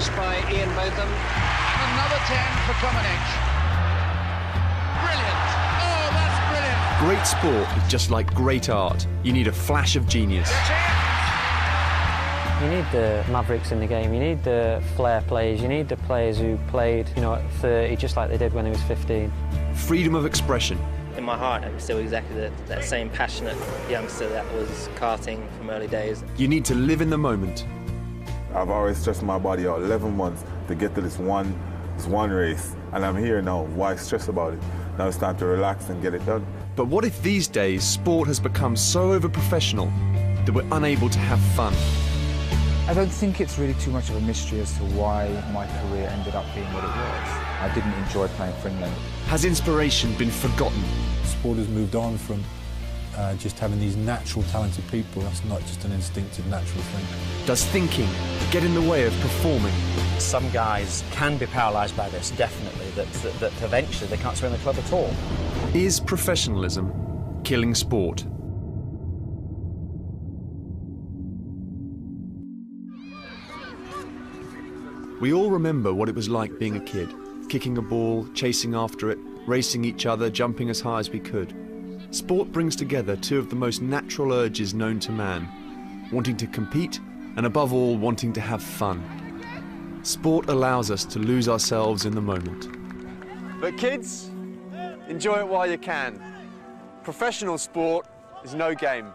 placed by Ian Botham. And another 10 for Dominic. Brilliant. Oh, that's brilliant. Great sport is just like great art. You need a flash of genius. You need the mavericks in the game, you need the flair players, you need the players who played, at 30, just like they did when he was 15. Freedom of expression. In my heart, I'm still exactly that same passionate youngster that was karting from early days. You need to live in the moment. I've always stressed my body out 11 months to get to this one race, and I'm here now. Why stress about it? Now it's time to relax and get it done. But what if these days sport has become so over-professional that we're unable to have fun? I don't think it's really too much of a mystery as to why my career ended up being what it was. I didn't enjoy playing for England. Has inspiration been forgotten? Sport has moved on from just having these natural talented people. That's not just an instinctive natural thing. Does thinking get in the way of performing? Some guys can be paralysed by this, definitely, that eventually they can't swim in the club at all. Is professionalism killing sport? We all remember what it was like being a kid, kicking a ball, chasing after it, racing each other, jumping as high as we could. Sport brings together two of the most natural urges known to man, wanting to compete and above all wanting to have fun. Sport allows us to lose ourselves in the moment. But kids, enjoy it while you can. Professional sport is no game.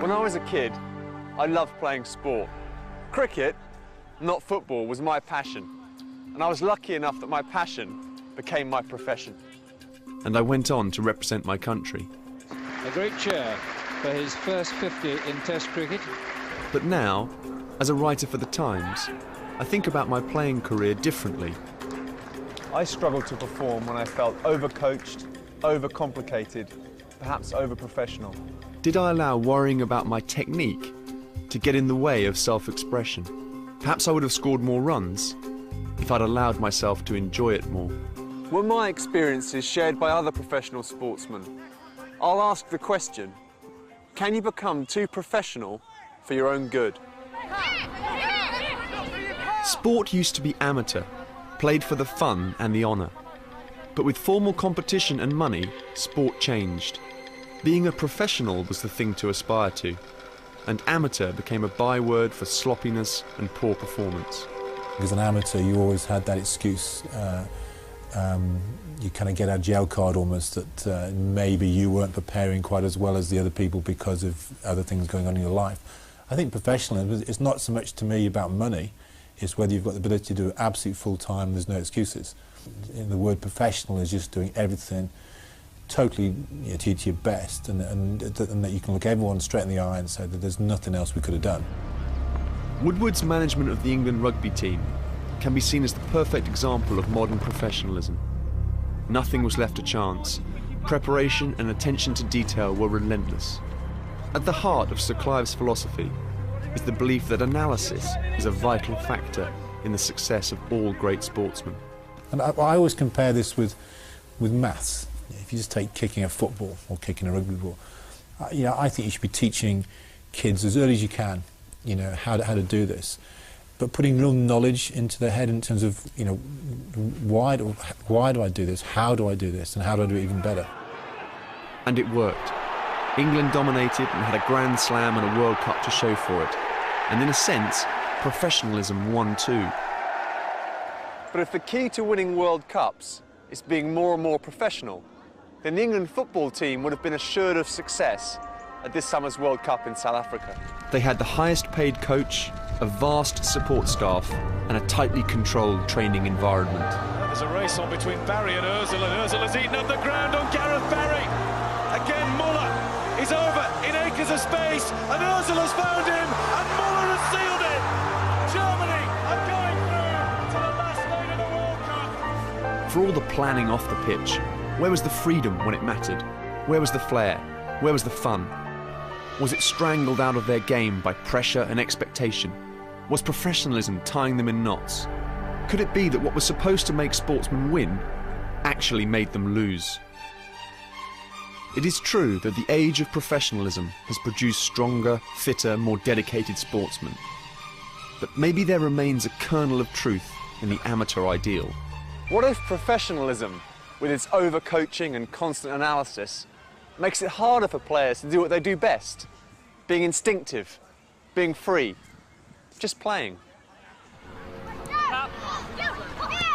When I was a kid, I loved playing sport. Cricket, not football, was my passion. And I was lucky enough that my passion became my profession. And I went on to represent my country. A great cheer for his first 50 in Test cricket. But now, as a writer for The Times, I think about my playing career differently. I struggled to perform when I felt overcoached, overcomplicated, perhaps overprofessional. Did I allow worrying about my technique to get in the way of self-expression? Perhaps I would have scored more runs if I'd allowed myself to enjoy it more. Were my experiences shared by other professional sportsmen? I'll ask the question, can you become too professional for your own good? Sport used to be amateur, played for the fun and the honour. But with formal competition and money, sport changed. Being a professional was the thing to aspire to, and amateur became a byword for sloppiness and poor performance. As an amateur, you always had that excuse. You kind of get a jail card almost that maybe you weren't preparing quite as well as the other people because of other things going on in your life. I think professionalism is not so much to me about money, it's whether you've got the ability to do it absolute full time, there's no excuses. The word professional is just doing everything totally to your best, and that you can look everyone straight in the eye and say that there's nothing else we could have done. Woodward's management of the England rugby team can be seen as the perfect example of modern professionalism. Nothing was left to chance. Preparation and attention to detail were relentless. At the heart of Sir Clive's philosophy is the belief that analysis is a vital factor in the success of all great sportsmen. And I always compare this with maths. If you just take kicking a football or kicking a rugby ball, I think you should be teaching kids as early as you can, how to do this, but putting real knowledge into their head in terms of, why do I do this, how do I do this, and how do I do it even better? And it worked. England dominated and had a Grand Slam and a World Cup to show for it. And in a sense, professionalism won too. But if the key to winning World Cups is being more and more professional, then the England football team would have been assured of success at this summer's World Cup in South Africa. They had the highest paid coach, a vast support staff, and a tightly controlled training environment. There's a race on between Barry and Ozil's eaten up the ground on Gareth Barry. Again, Muller is over in acres of space, and Ozil has found him, and Muller has sealed it. Germany are going through to the last leg of the World Cup. For all the planning off the pitch, where was the freedom when it mattered? Where was the flair? Where was the fun? Was it strangled out of their game by pressure and expectation? Was professionalism tying them in knots? Could it be that what was supposed to make sportsmen win actually made them lose? It is true that the age of professionalism has produced stronger, fitter, more dedicated sportsmen. But maybe there remains a kernel of truth in the amateur ideal. What if professionalism, with its overcoaching and constant analysis, makes it harder for players to do what they do best? Being instinctive, being free, just playing.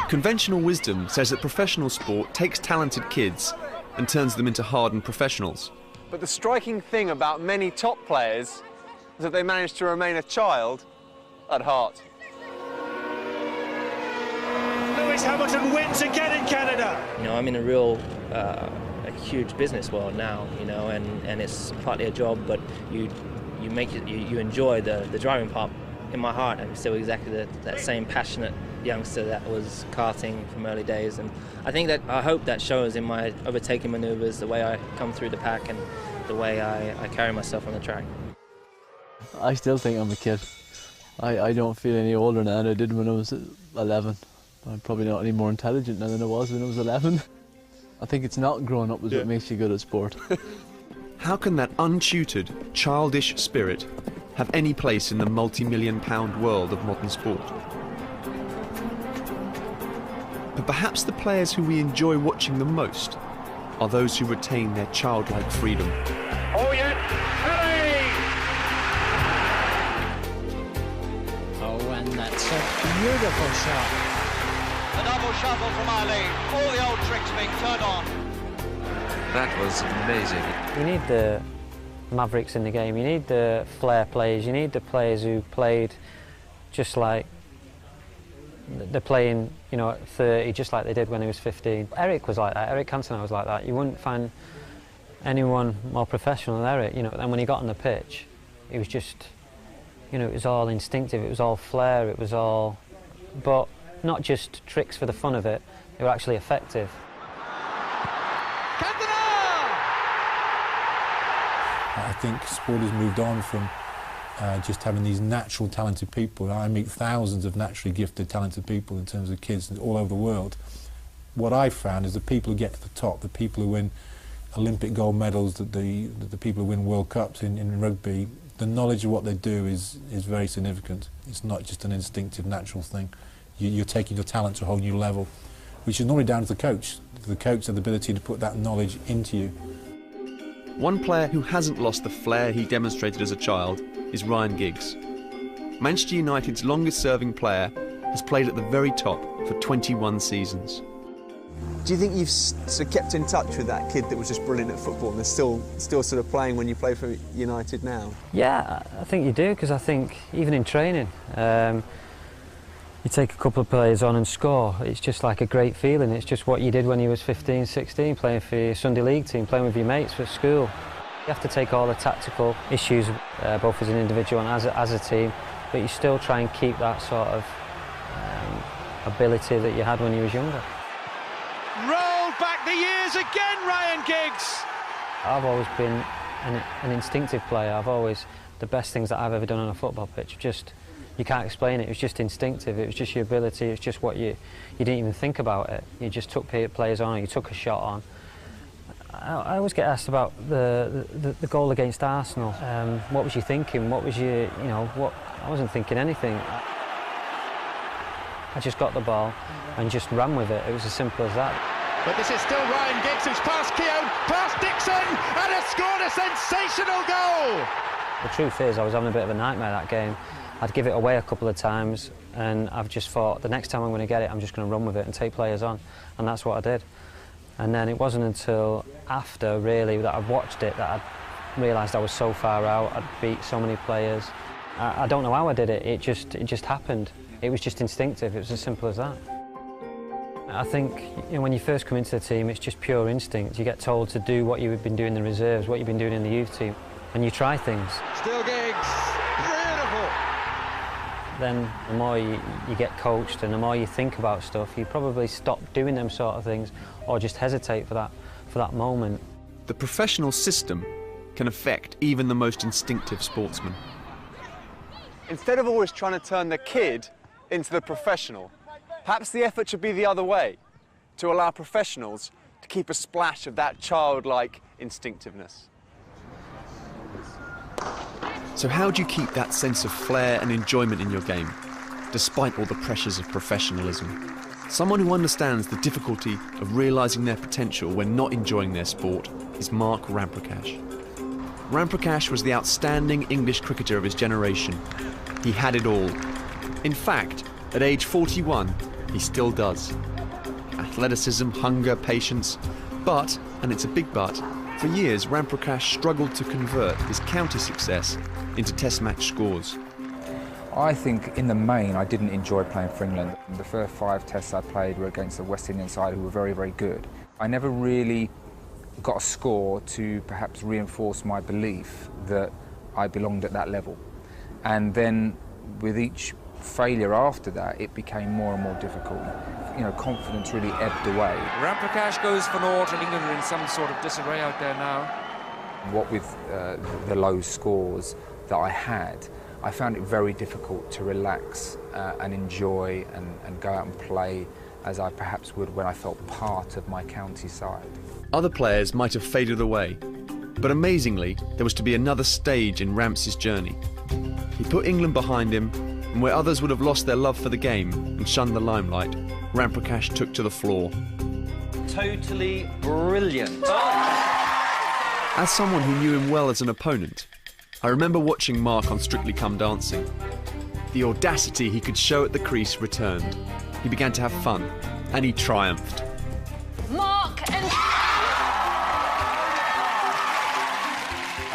Conventional wisdom says that professional sport takes talented kids and turns them into hardened professionals. But the striking thing about many top players is that they manage to remain a child at heart. Lewis Hamilton wins again in Canada. You know, I'm in a huge business world now, you know, and it's partly a job, but you enjoy the driving part. In my heart, I'm still exactly that same passionate youngster that was karting from early days, and I hope that shows in my overtaking manoeuvres, the way I come through the pack and the way I carry myself on the track. I still think I'm a kid. I don't feel any older now than I did when I was 11. I'm probably not any more intelligent now than I was when I was 11. I think it's not growing up is what makes you good at sport. How can that untutored, childish spirit have any place in the multi-million-pound world of modern sport? But perhaps the players who we enjoy watching the most are those who retain their childlike freedom. Oh yeah, hey! Oh, and that's a beautiful shot. A double shuffle from Ali. All the old tricks being turned on. That was amazing. You need the mavericks in the game, you need the flair players, you need the players who played just like they're playing, you know, at 30, just like they did when he was 15. Eric was like that, Eric Cantona was like that. You wouldn't find anyone more professional than Eric, you know. And when he got on the pitch, it was just, you know, it was all instinctive, it was all flair, it was all, but not just tricks for the fun of it, they were actually effective. I think sport has moved on from just having these natural talented people. I meet thousands of naturally gifted, talented people in terms of kids all over the world. What I've found is the people who get to the top, the people who win Olympic gold medals, the people who win World Cups in rugby, the knowledge of what they do is very significant. It's not just an instinctive, natural thing. You're taking your talent to a whole new level, which is normally down to the coach. The coach has the ability to put that knowledge into you. One player who hasn't lost the flair he demonstrated as a child is Ryan Giggs. Manchester United's longest-serving player has played at the very top for 21 seasons. Do you think you've sort of kept in touch with that kid that was just brilliant at football and is still sort of playing when you play for United now? Yeah, I think you do, because I think even in training, you take a couple of players on and score, it's just like a great feeling. It's just what you did when you was 15, 16, playing for your Sunday league team, playing with your mates at school. You have to take all the tactical issues, both as an individual and as a team, but you still try and keep that sort of ability that you had when you was younger. Rolled back the years again, Ryan Giggs! I've always been an instinctive player. The best things that I've ever done on a football pitch, you can't explain it. It was just instinctive. It was just your ability. It's just what you didn't even think about it. You just took players on, or you took a shot on. I always get asked about the goal against Arsenal. What was you thinking? What was you know? What? I wasn't thinking anything. I just got the ball and just ran with it. It was as simple as that. But this is still Ryan Giggs who's passed Keown, past Dixon, and has scored a sensational goal. The truth is, I was having a bit of a nightmare that game. I'd give it away a couple of times, and I've just thought, the next time I'm going to get it, I'm just going to run with it and take players on, and that's what I did. And then it wasn't until after, really, that I watched it that I realised I was so far out. I'd beat so many players. I don't know how I did it. It just happened. It was just instinctive. It was as simple as that. I think, you know, when you first come into the team, it's just pure instinct. You get told to do what you've been doing in the reserves, what you've been doing in the youth team, and you try things. Still Giggs, beautiful. Then the more you get coached and the more you think about stuff, you probably stop doing them sort of things or just hesitate for that moment. The professional system can affect even the most instinctive sportsman. Instead of always trying to turn the kid into the professional, perhaps the effort should be the other way, to allow professionals to keep a splash of that childlike instinctiveness. So how do you keep that sense of flair and enjoyment in your game, despite all the pressures of professionalism? Someone who understands the difficulty of realising their potential when not enjoying their sport is Mark Ramprakash. Ramprakash was the outstanding English cricketer of his generation. He had it all. In fact, at age 41, he still does. Athleticism, hunger, patience. But, and it's a big but, for years Ramprakash struggled to convert his county success into test match scores. I think in the main I didn't enjoy playing for England. The first 5 tests I played were against the West Indian side who were very, very good. I never really got a score to perhaps reinforce my belief that I belonged at that level. And then with each failure after that, it became more and more difficult. You know, confidence really ebbed away. Ramprakash goes for naught, and England are in some sort of disarray out there now. What with the low scores that I had, I found it very difficult to relax and enjoy and go out and play as I perhaps would when I felt part of my county side. Other players might have faded away, but amazingly, there was to be another stage in Ramps' journey. He put England behind him, and where others would have lost their love for the game and shunned the limelight, Ramprakash took to the floor. Totally brilliant. As someone who knew him well as an opponent, I remember watching Mark on Strictly Come Dancing. The audacity he could show at the crease returned. He began to have fun, and he triumphed. Mark and...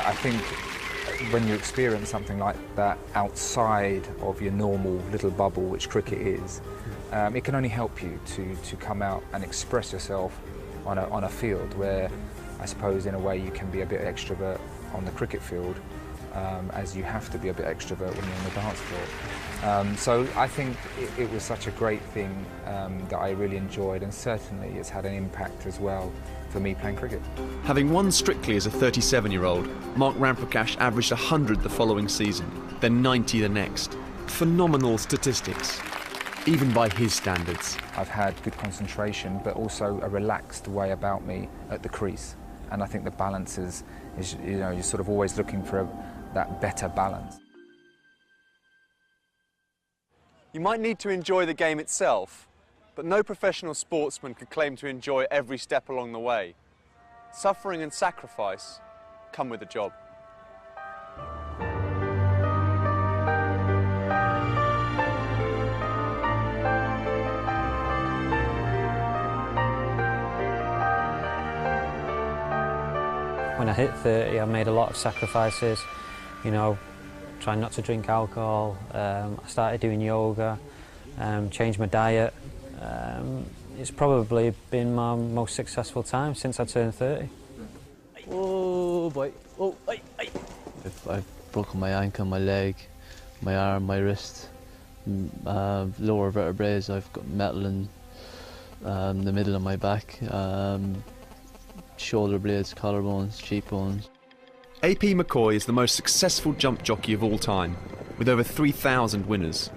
I think when you experience something like that outside of your normal little bubble, which cricket is, it can only help you to come out and express yourself on a field where I suppose in a way you can be a bit extrovert on the cricket field, as you have to be a bit extrovert when you're on the dance floor. So I think it was such a great thing that I really enjoyed, and certainly it's had an impact as well for me playing cricket. Having won Strictly as a 37-year-old, Mark Ramprakash averaged 100 the following season, then 90 the next. Phenomenal statistics, even by his standards. I've had good concentration, but also a relaxed way about me at the crease. And I think the balance is you know, you're sort of always looking for that better balance. You might need to enjoy the game itself, but no professional sportsman could claim to enjoy every step along the way. Suffering and sacrifice come with the job. When I hit 30, I made a lot of sacrifices, you know, trying not to drink alcohol. I started doing yoga, changed my diet. It's probably been my most successful time since I turned 30. Oh boy, oh, ay, ay. I've broken my ankle, my leg, my arm, my wrist, lower vertebrae. I've got metal in the middle of my back, shoulder blades, collarbones, cheekbones. AP McCoy is the most successful jump jockey of all time, with over 3,000 winners.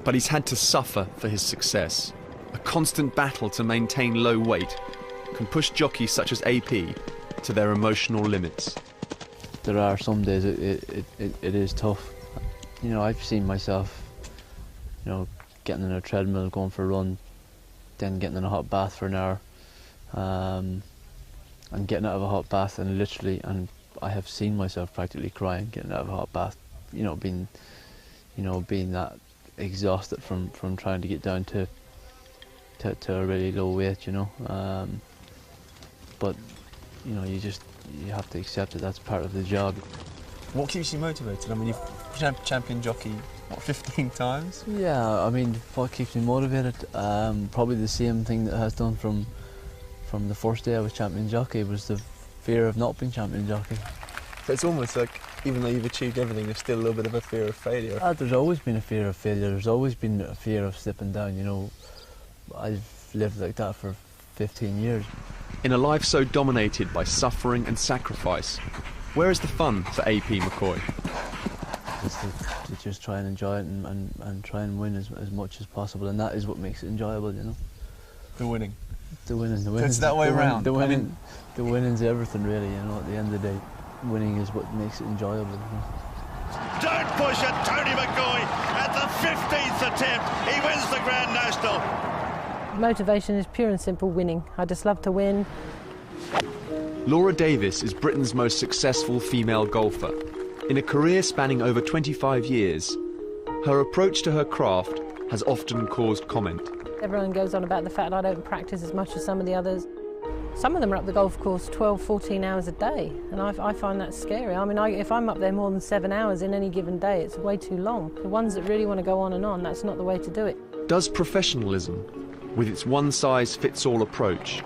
But he's had to suffer for his success. A constant battle to maintain low weight can push jockeys such as AP to their emotional limits. There are some days it is tough. You know, I've seen myself, you know, getting in a treadmill, going for a run, then getting in a hot bath for an hour, and getting out of a hot bath and literally, and I have seen myself practically crying getting out of a hot bath, you know, being that exhausted from trying to get down to a really low weight, you know. But you know, you have to accept that that's part of the job. What keeps you motivated? I mean, you've champion jockey, what, 15 times? Yeah, I mean, what keeps me motivated? Probably the same thing that has done from the first day I was champion jockey, was the fear of not being champion jockey. So it's almost like, even though you've achieved everything, there's still a little bit of a fear of failure. There's always been a fear of failure. There's always been a fear of slipping down, you know. I've lived like that for 15 years. In a life so dominated by suffering and sacrifice, where is the fun for AP McCoy? It's the to just try and enjoy it and try and win as much as possible, and that is what makes it enjoyable, you know. The winning. The winning. It's that way around. The winning's everything, really. You know, at the end of the day, winning is what makes it enjoyable. You know? Don't push it, Tony McGoy. At the 15th attempt, he wins the Grand National. Motivation is pure and simple winning. I just love to win. Laura Davis is Britain's most successful female golfer. In a career spanning over 25 years, her approach to her craft has often caused comment. Everyone goes on about the fact I don't practice as much as some of the others. Some of them are up the golf course 12, 14 hours a day, and I find that scary. I mean, if I'm up there more than 7 hours in any given day, it's way too long. The ones that really want to go on, that's not the way to do it. Does professionalism, with its one-size-fits-all approach,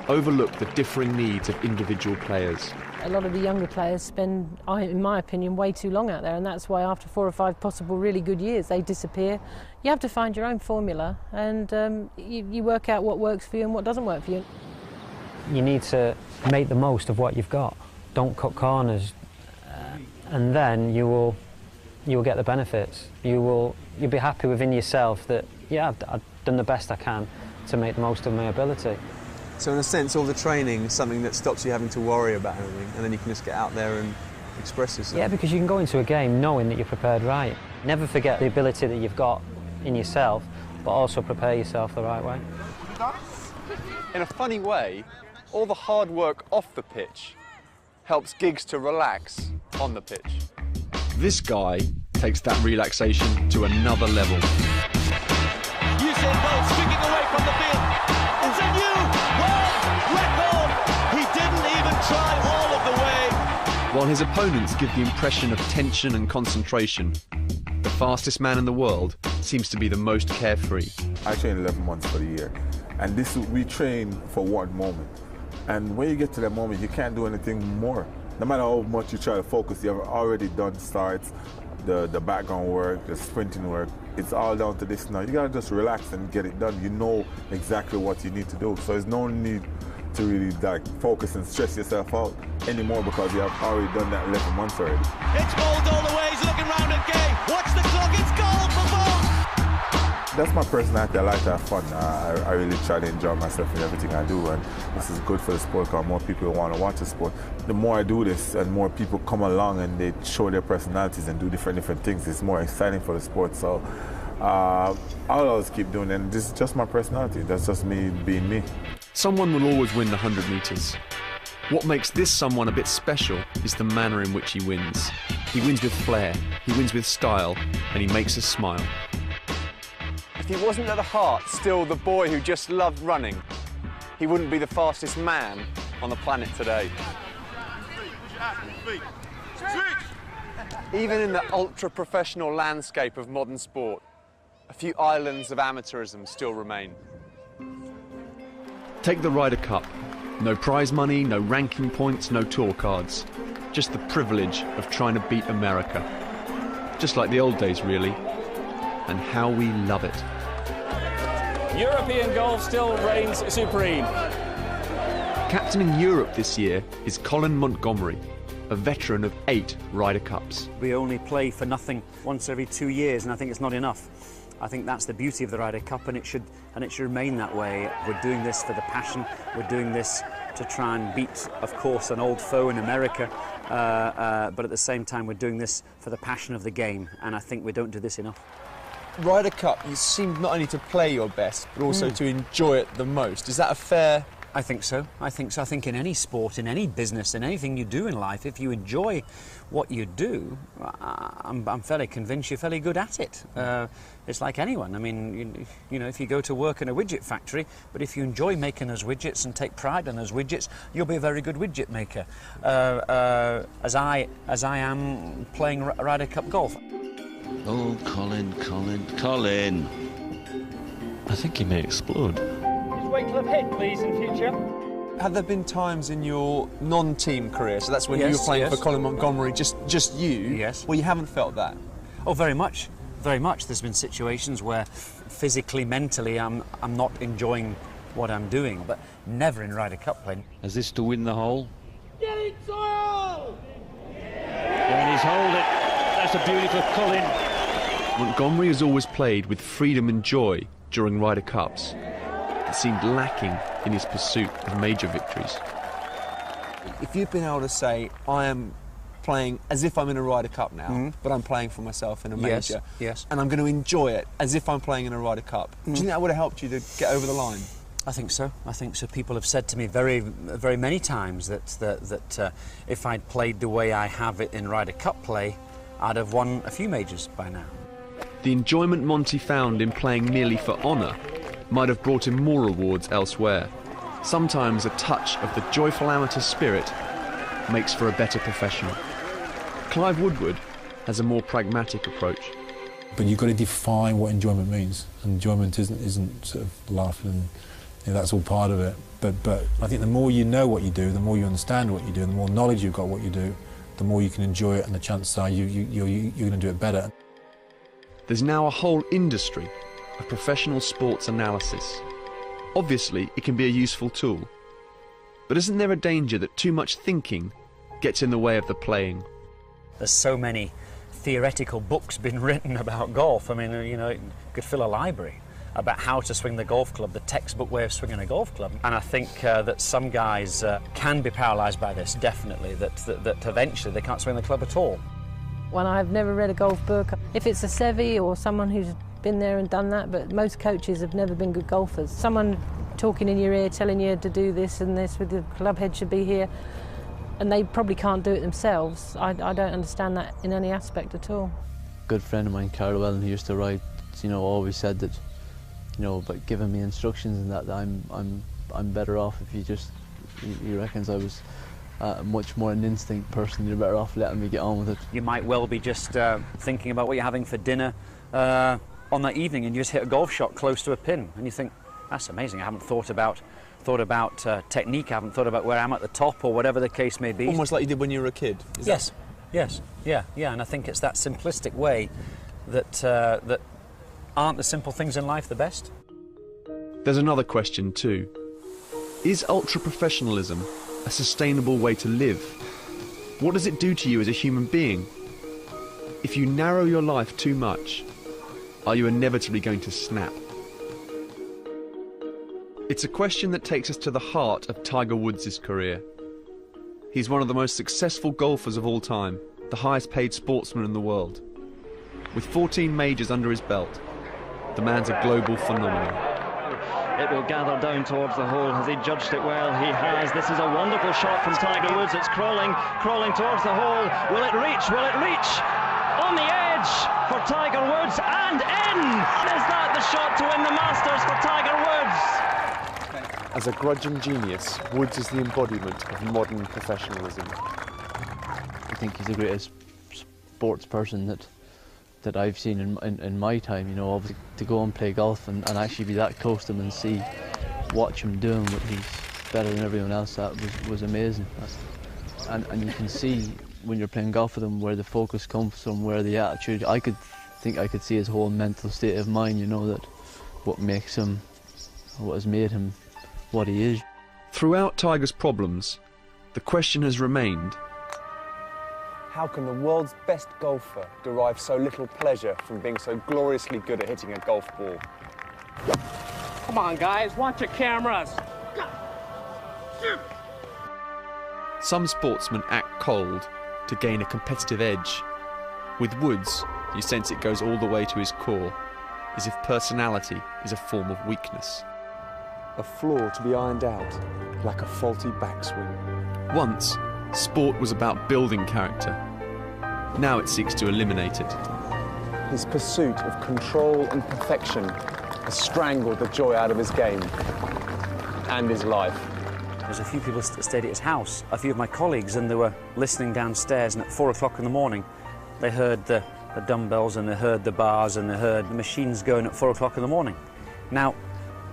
overlook the differing needs of individual players? A lot of the younger players spend, in my opinion, way too long out there, and that's why after 4 or 5 possible really good years, they disappear. You have to find your own formula, and you work out what works for you and what doesn't work for you. You need to make the most of what you've got. Don't cut corners, and then you will get the benefits. You'll be happy within yourself that, yeah, I've done the best I can to make the most of my ability. So in a sense, all the training is something that stops you having to worry about anything, and then you can just get out there and express yourself. Yeah, because you can go into a game knowing that you're prepared right. Never forget the ability that you've got in yourself, but also prepare yourself the right way. In a funny way, all the hard work off the pitch helps Giggs to relax on the pitch. This guy takes that relaxation to another level. Usain Bolt streaking away from the field. It's a new world record. He didn't even try all of the way. While his opponents give the impression of tension and concentration, the fastest man in the world seems to be the most carefree. I train 11 months for the year, and we train for one moment. And when you get to that moment, you can't do anything more. No matter how much you try to focus, you've already done starts, the background work, the sprinting work. It's all down to this now. You gotta just relax and get it done. You know exactly what you need to do. So there's no need to really focus and stress yourself out anymore because you have already done that 11 months already. It's Bolt all the way. He's looking round at Gay. Watch the clock. It's goal for Bolt. That's my personality. I like to have fun. I really try to enjoy myself in everything I do, and this is good for the sport because more people want to watch the sport. The more I do this and more people come along and they show their personalities and do different things, it's more exciting for the sport. So I'll always keep doing it, and this is just my personality. That's just me being me. Someone will always win the 100 metres. What makes this someone a bit special is the manner in which he wins. He wins with flair, he wins with style, and he makes us smile. If he wasn't at the heart still the boy who just loved running, he wouldn't be the fastest man on the planet today. Even in the ultra-professional landscape of modern sport, a few islands of amateurism still remain. Take the Ryder Cup. No prize money, no ranking points, no tour cards. Just the privilege of trying to beat America. Just like the old days, really. And how we love it. European golf still reigns supreme. Captaining Europe this year is Colin Montgomery, a veteran of 8 Ryder Cups. We only play for nothing once every 2 years, and I think it's not enough. I think that's the beauty of the Ryder Cup, and it should remain that way. We're doing this for the passion. We're doing this to try and beat, of course, an old foe in America, but at the same time we're doing this for the passion of the game, and I think we don't do this enough. Ryder Cup, you seem not only to play your best, but also to enjoy it the most. Is that a fair... I think so. I think in any sport, in any business, in anything you do in life, if you enjoy what you do, I'm fairly convinced you're fairly good at it. It's like anyone. I mean, you know, if you go to work in a widget factory, but if you enjoy making those widgets and take pride in those widgets, you'll be a very good widget maker. As I am playing Ryder Cup golf. Oh, Colin. I think he may explode. Wait till I've hit, please, in future. Have there been times in your non-team career, so that's when you were playing for Colin Montgomery, just you, where you haven't felt that? Oh, very much. Very much. There's been situations where physically, mentally, I'm not enjoying what I'm doing, but never in Ryder Cup playing. Is this to win the hole? Get it, Soil! And he's holed it. The That's a beautiful Colin. Montgomery has always played with freedom and joy during Ryder Cups. It seemed lacking in his pursuit of major victories. If you've been able to say, I am playing as if I'm in a Ryder Cup now, but I'm playing for myself in a major, yes. and I'm going to enjoy it as if I'm playing in a Ryder Cup, do you think that would have helped you to get over the line? I think so. I think so. People have said to me very, very many times that if I'd played the way I have it in Ryder Cup play, I'd have won a few majors by now. The enjoyment Monty found in playing merely for honour might have brought him more rewards elsewhere. Sometimes a touch of the joyful amateur spirit makes for a better professional. Clive Woodward has a more pragmatic approach. But you've got to define what enjoyment means. Enjoyment isn't sort of laughing and that's all part of it. But I think the more you know what you do, the more you understand what you do, the more knowledge you've got what you do, the more you can enjoy it, and the chances are you're going to do it better. There's now a whole industry of professional sports analysis. Obviously, it can be a useful tool. But isn't there a danger that too much thinking gets in the way of the playing? There's so many theoretical books been written about golf. I mean, you know, you could fill a library about how to swing the golf club, the textbook way of swinging a golf club. And I think that some guys can be paralysed by this, definitely, that eventually they can't swing the club at all. Well, I've never read a golf book. If it's a Seve or someone who's been there and done that, but most coaches have never been good golfers. Someone talking in your ear, telling you to do this and this, with the club head should be here, and they probably can't do it themselves. I don't understand that in any aspect at all. A good friend of mine, Carl Wellen, who used to write, you know, always said that, you know, but giving me instructions and that I'm better off if you just, he reckons I was much more an instinct person. You're better off letting me get on with it. You might well be just thinking about what you're having for dinner on that evening, and you just hit a golf shot close to a pin, and you think, that's amazing. I haven't thought about technique. I haven't thought about where I'm at the top or whatever the case may be. Almost like you did when you were a kid. Yes, yeah. And I think it's that simplistic way that aren't the simple things in life the best? There's another question too. Is ultra-professionalism a sustainable way to live? What does it do to you as a human being? If you narrow your life too much, are you inevitably going to snap? It's a question that takes us to the heart of Tiger Woods' career. He's one of the most successful golfers of all time, the highest paid sportsman in the world. With 14 majors under his belt, the man's a global phenomenon. It will gather down towards the hole. Has he judged it well? He has. This is a wonderful shot from Tiger Woods. It's crawling towards the hole. Will it reach? Will it reach? On the edge for Tiger Woods, and in! Is that the shot to win the Masters for Tiger Woods? As a grudging genius, Woods is the embodiment of modern professionalism. I think he's the greatest sports person that I've seen in my time. You know, obviously to go and play golf and actually be that close to him and watch him doing what he's better than everyone else, that was amazing. And you can see when you're playing golf with him where the focus comes from, where the attitude. I could see his whole mental state of mind. You know, that what makes him, what has made him what he is. Throughout Tiger's problems, the question has remained: how can the world's best golfer derive so little pleasure from being so gloriously good at hitting a golf ball? Come on, guys, watch your cameras. Some sportsmen act cold to gain a competitive edge. With Woods, you sense it goes all the way to his core, as if personality is a form of weakness. A flaw to be ironed out, like a faulty backswing. Once, sport was about building character. Now it seeks to eliminate it. His pursuit of control and perfection has strangled the joy out of his game and his life. There's a few people that stayed at his house, a few of my colleagues, and they were listening downstairs, and at 4 o'clock in the morning they heard the dumbbells and they heard the bars and they heard the machines going at 4 o'clock in the morning. Now,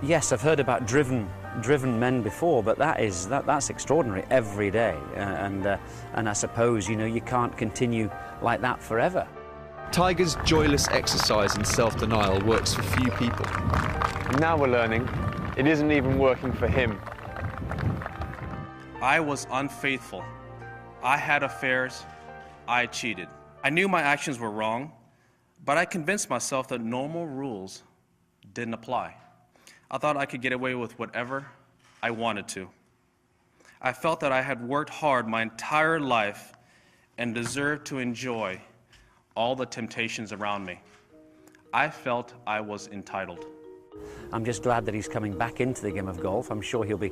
yes, I've heard about driven men before, but that's extraordinary every day, and I suppose, you know, you can't continue like that forever. Tiger's joyless exercise and self-denial works for few people. And now we're learning it isn't even working for him. I was unfaithful. I had affairs. I cheated. I knew my actions were wrong, but I convinced myself that normal rules didn't apply. I thought I could get away with whatever I wanted to. I felt that I had worked hard my entire life and deserved to enjoy all the temptations around me. I felt I was entitled. I'm just glad that he's coming back into the game of golf. I'm sure he'll be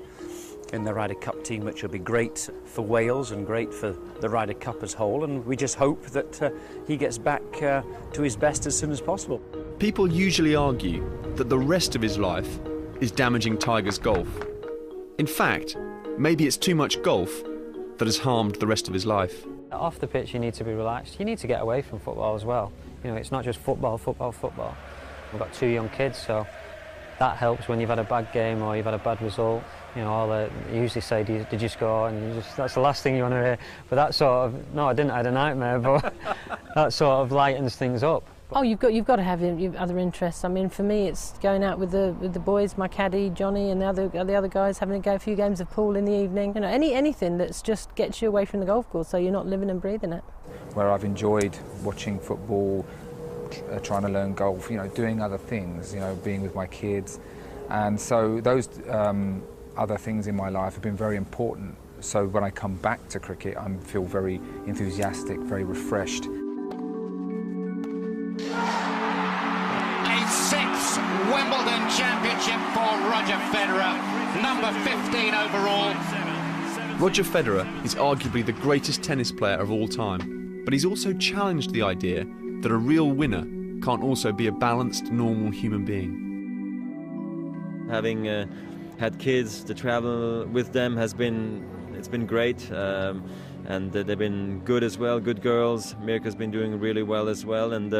in the Ryder Cup team, which will be great for Wales and great for the Ryder Cup as a whole, and we just hope that he gets back to his best as soon as possible. People usually argue that the rest of his life is damaging Tiger's golf. In fact, maybe it's too much golf that has harmed the rest of his life. Off the pitch you need to be relaxed. You need to get away from football as well. You know, it's not just football, football, football. We've got 2 young kids, so that helps when you've had a bad game or you've had a bad result. You know, you usually say, did you score? And that's the last thing you want to hear. But that sort of, no, I didn't, I had a nightmare, but that sort of lightens things up. Oh, you've got to have other interests. I mean, for me, it's going out with the boys, my caddy, Johnny, and the other guys, having a few games of pool in the evening. You know, anything that's just gets you away from the golf course, so you're not living and breathing it. Where I've enjoyed watching football, trying to learn golf, you know, doing other things, you know, being with my kids, and so those other things in my life have been very important. So when I come back to cricket, I feel very enthusiastic, very refreshed. Wimbledon Championship for Roger Federer, number 15 overall. Roger Federer is arguably the greatest tennis player of all time, but he's also challenged the idea that a real winner can't also be a balanced, normal human being. Having had kids, to travel with them it's been great, and they've been good as well, good girls. Mirka's been doing really well as well, and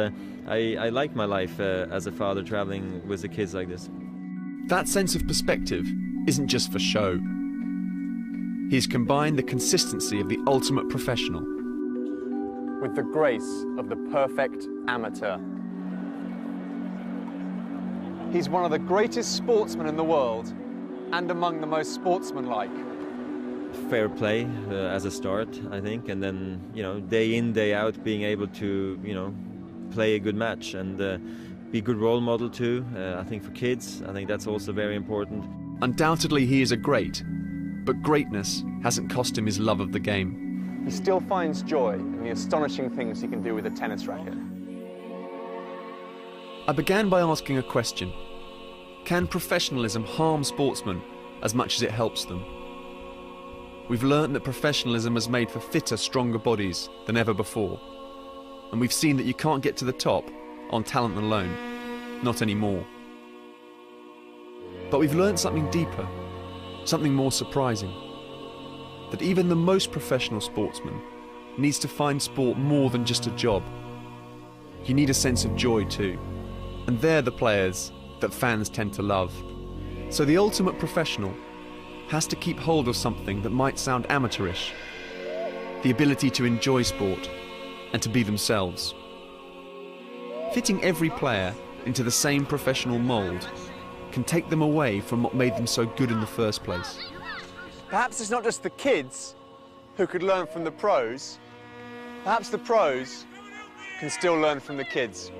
I like my life as a father, traveling with the kids like this. That sense of perspective isn't just for show. He's combined the consistency of the ultimate professional with the grace of the perfect amateur. He's one of the greatest sportsmen in the world and among the most sportsmanlike. Fair play as a start, I think, and then, you know, day in, day out, being able to, you know, play a good match and be a good role model too. I think for kids, I think that's also very important. Undoubtedly he is a great, but greatness hasn't cost him his love of the game. He still finds joy in the astonishing things he can do with a tennis racket. I began by asking a question. Can professionalism harm sportsmen as much as it helps them? We've learned that professionalism has made for fitter, stronger bodies than ever before. And we've seen that you can't get to the top on talent alone. Not anymore. But we've learned something deeper, something more surprising. That even the most professional sportsman needs to find sport more than just a job. You need a sense of joy too. And they're the players that fans tend to love. So the ultimate professional has to keep hold of something that might sound amateurish. The ability to enjoy sport and to be themselves. Fitting every player into the same professional mould can take them away from what made them so good in the first place. Perhaps it's not just the kids who could learn from the pros. Perhaps the pros can still learn from the kids.